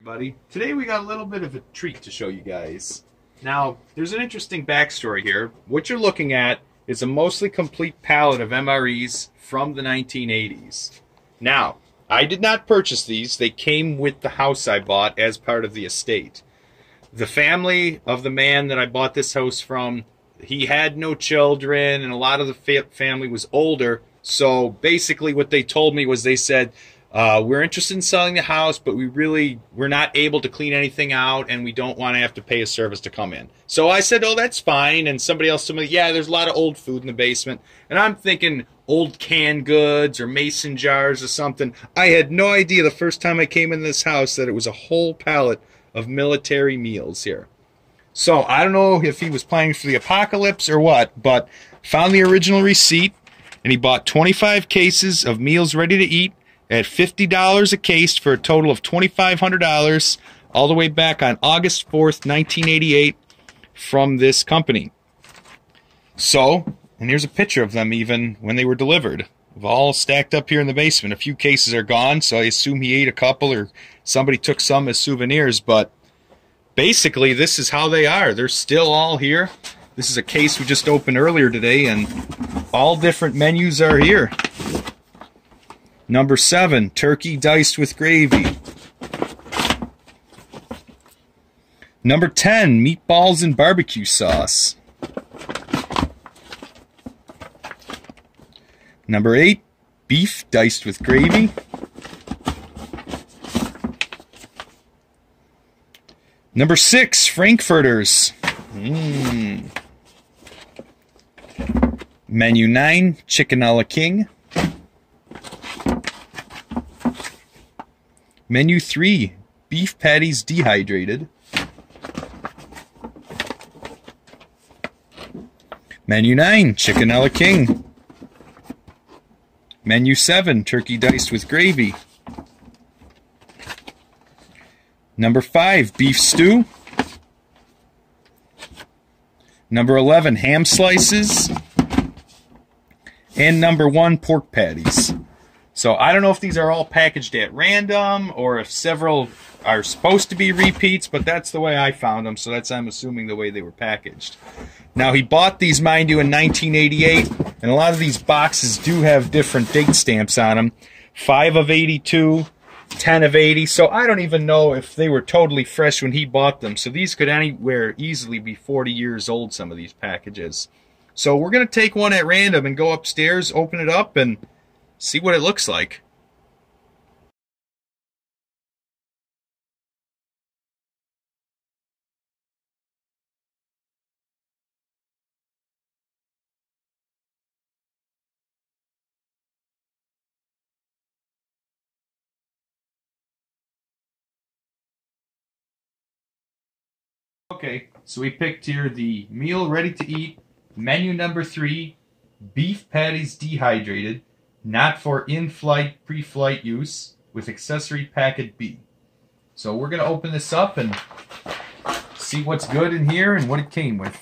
Everybody. Today we got a little bit of a treat to show you guys. Now, there's an interesting backstory here. What you're looking at is a mostly complete pallet of MREs from the 1980s. Now, I did not purchase these. They came with the house I bought as part of the estate. The family of the man that I bought this house from, he had no children, and a lot of the family was older. So basically what they told me was they said, we're interested in selling the house, but we're not able to clean anything out, and we don't want to have to pay a service to come in. So I said, oh, that's fine. And somebody else told me, yeah, there's a lot of old food in the basement. And I'm thinking old canned goods or mason jars or something. I had no idea the first time I came in this house that it was a whole pallet of military meals here. So I don't know if he was planning for the apocalypse or what, but found the original receipt, and he bought 25 cases of meals ready to eat at $50 a case for a total of $2,500 all the way back on August 4th, 1988 from this company. So, and here's a picture of them even when they were delivered. They've all stacked up here in the basement. A few cases are gone, so I assume he ate a couple or somebody took some as souvenirs, but basically this is how they are. They're still all here. This is a case we just opened earlier today, and all different menus are here. Number 7, turkey diced with gravy. Number 10, meatballs and barbecue sauce. Number 8, beef diced with gravy. Number 6, frankfurters. Menu 9, chicken a la king. Menu 3, beef patties dehydrated. Menu 9, chicken a la king. Menu 7, turkey diced with gravy. Number 5, beef stew. Number 11, ham slices. And number 1, pork patties. So I don't know if these are all packaged at random or if several are supposed to be repeats, but that's the way I found them, so that's, I'm assuming, the way they were packaged. Now, he bought these, mind you, in 1988, and a lot of these boxes do have different date stamps on them. 5 of 82, 10 of 80, so I don't even know if they were totally fresh when he bought them. So these could anywhere easily be 40 years old, some of these packages. So we're going to take one at random and go upstairs, open it up, and see what it looks like. Okay, so we picked here the meal ready to eat, menu number 3, beef patties dehydrated, not for in-flight, pre-flight use, with accessory packet B. So we're going to open this up and see what's good in here and what it came with.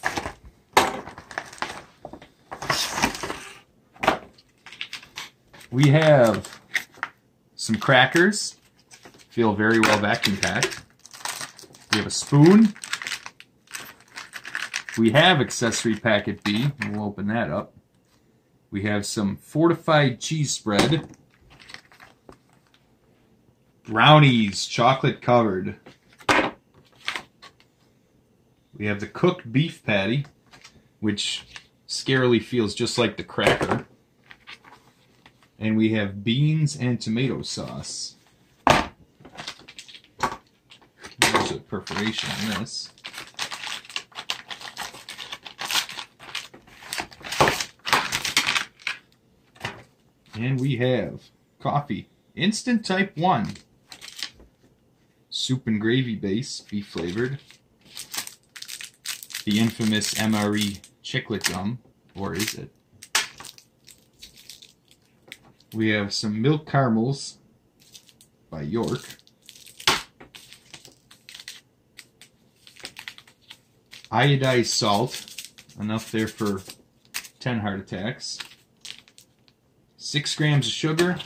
We have some crackers, feel very well vacuum packed. We have a spoon. We have accessory packet B, and we'll open that up. We have some fortified cheese spread. Brownies, chocolate covered. We have the cooked beef patty, which scarily feels just like the cracker. And we have beans and tomato sauce. There's a perforation in this. And we have coffee, instant type 1, soup and gravy base, beef flavored, the infamous MRE chiclet gum, or is it? We have some milk caramels by York, iodized salt, enough there for 10 heart attacks, 6 grams of sugar,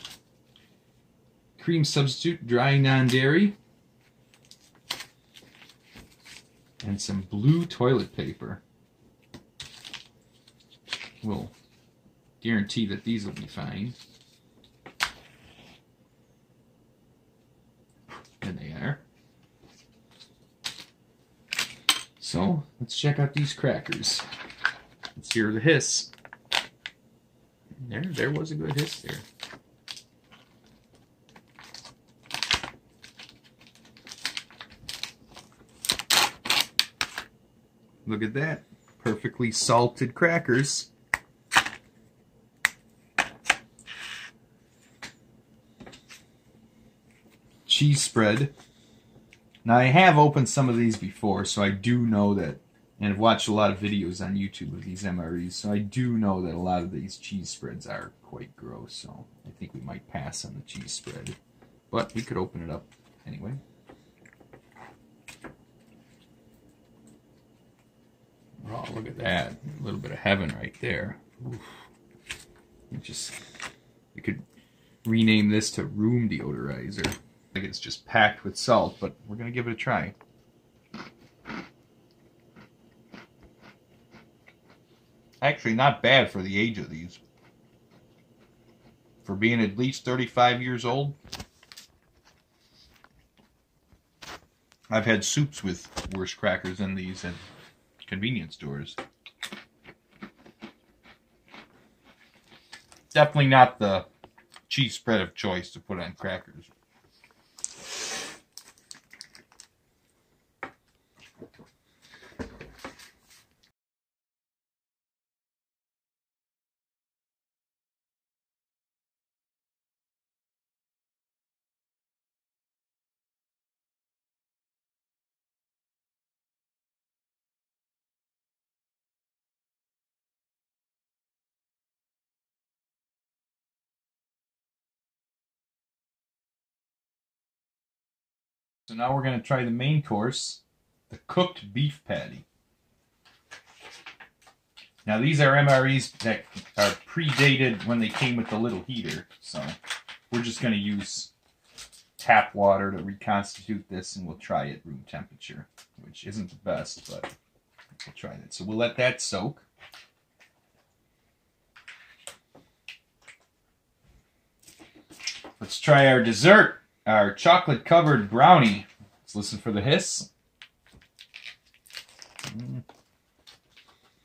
cream substitute, dry non-dairy, and some blue toilet paper. We'll guarantee that these will be fine. And they are. So, let's check out these crackers. Let's hear the hiss. There was a good hiss there. Look at that. Perfectly salted crackers. Cheese spread. Now I have opened some of these before, so I do know that, and I've watched a lot of videos on YouTube of these MREs, so I do know that a lot of these cheese spreads are quite gross, so I think we might pass on the cheese spread. But we could open it up anyway. Oh, look at that. A little bit of heaven right there. Oof. You could rename this to room deodorizer. I think it's just packed with salt, but we're going to give it a try. Actually, not bad for the age of these. For being at least 35 years old. I've had soups with worse crackers than these at convenience stores. Definitely not the cheese spread of choice to put on crackers. So now we're going to try the main course, the cooked beef patty. Now these are MREs that are predated when they came with the little heater, so we're just going to use tap water to reconstitute this, and we'll try it room temperature, which isn't the best, but we'll try that. So we'll let that soak. Let's try our dessert. Our chocolate-covered brownie. Let's listen for the hiss.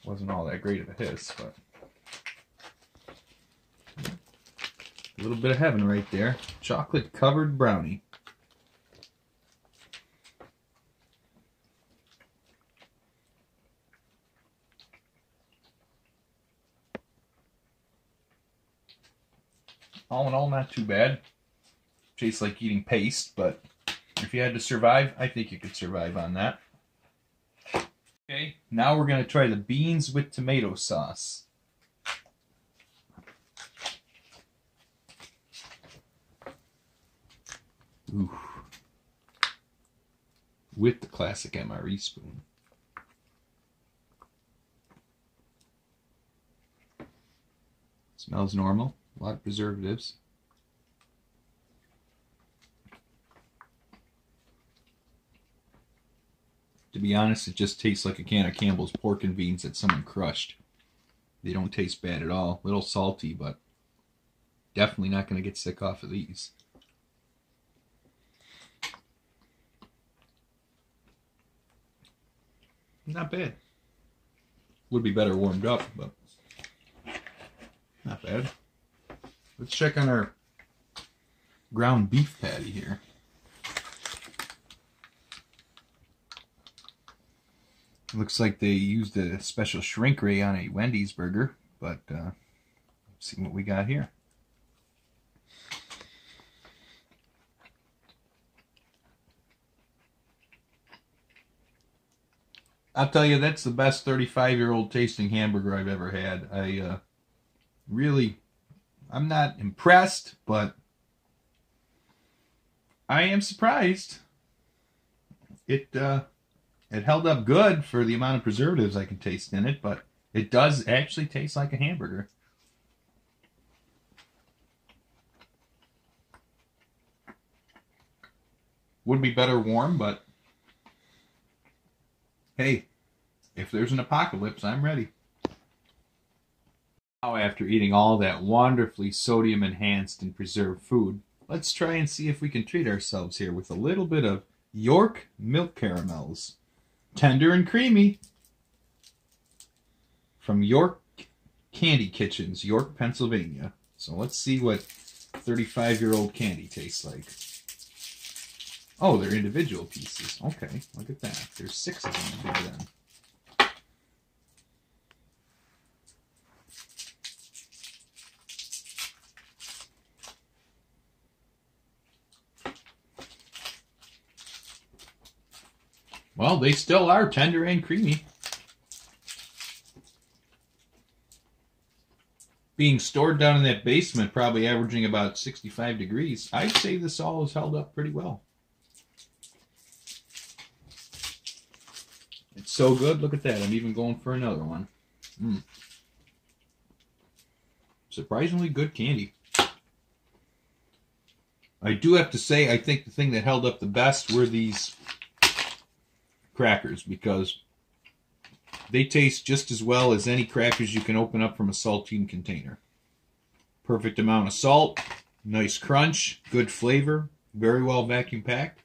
Wasn't all that great of a hiss, but a little bit of heaven right there. Chocolate-covered brownie. All in all, not too bad. Tastes like eating paste, but if you had to survive, I think you could survive on that. Okay, now we're going to try the beans with tomato sauce. Ooh. With the classic MRE spoon. Smells normal. A lot of preservatives. To be honest, it just tastes like a can of Campbell's pork and beans that someone crushed. They don't taste bad at all. A little salty, but definitely not going to get sick off of these. Not bad. Would be better warmed up, but not bad. Let's check on our ground beef patty here. Looks like they used a special shrink ray on a Wendy's burger, but let's see what we got here. I'll tell you, that's the best 35-year-old tasting hamburger I've ever had. I'm not impressed, but I am surprised. It held up good for the amount of preservatives I can taste in it, but it does actually taste like a hamburger. Would be better warm, but hey, if there's an apocalypse, I'm ready. Now, after eating all that wonderfully sodium-enhanced and preserved food, let's try and see if we can treat ourselves here with a little bit of York milk caramels. Tender and creamy. From York Candy Kitchens, York, Pennsylvania. So let's see what 35-year-old candy tastes like. Oh, they're individual pieces. Okay, look at that. There's 6 of them in here then. Well, they still are tender and creamy. Being stored down in that basement, probably averaging about 65 degrees, I'd say this all has held up pretty well. It's so good. Look at that. I'm even going for another one. Surprisingly good candy. I do have to say, I think the thing that held up the best were these crackers, because they taste just as well as any crackers you can open up from a saltine container. Perfect amount of salt, nice crunch, good flavor, very well vacuum packed.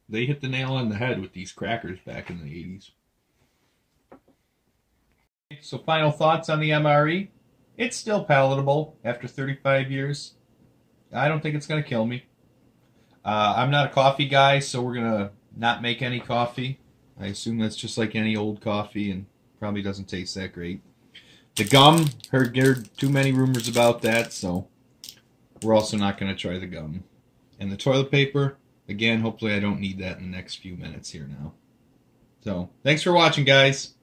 They hit the nail on the head with these crackers back in the 80s. So final thoughts on the MRE. It's still palatable after 35 years. I don't think it's going to kill me. I'm not a coffee guy, so we're going to not make any coffee. I assume that's just like any old coffee and probably doesn't taste that great. The gum, heard too many rumors about that, so we're also not going to try the gum. And the toilet paper, again, hopefully I don't need that in the next few minutes here now. So, thanks for watching, guys.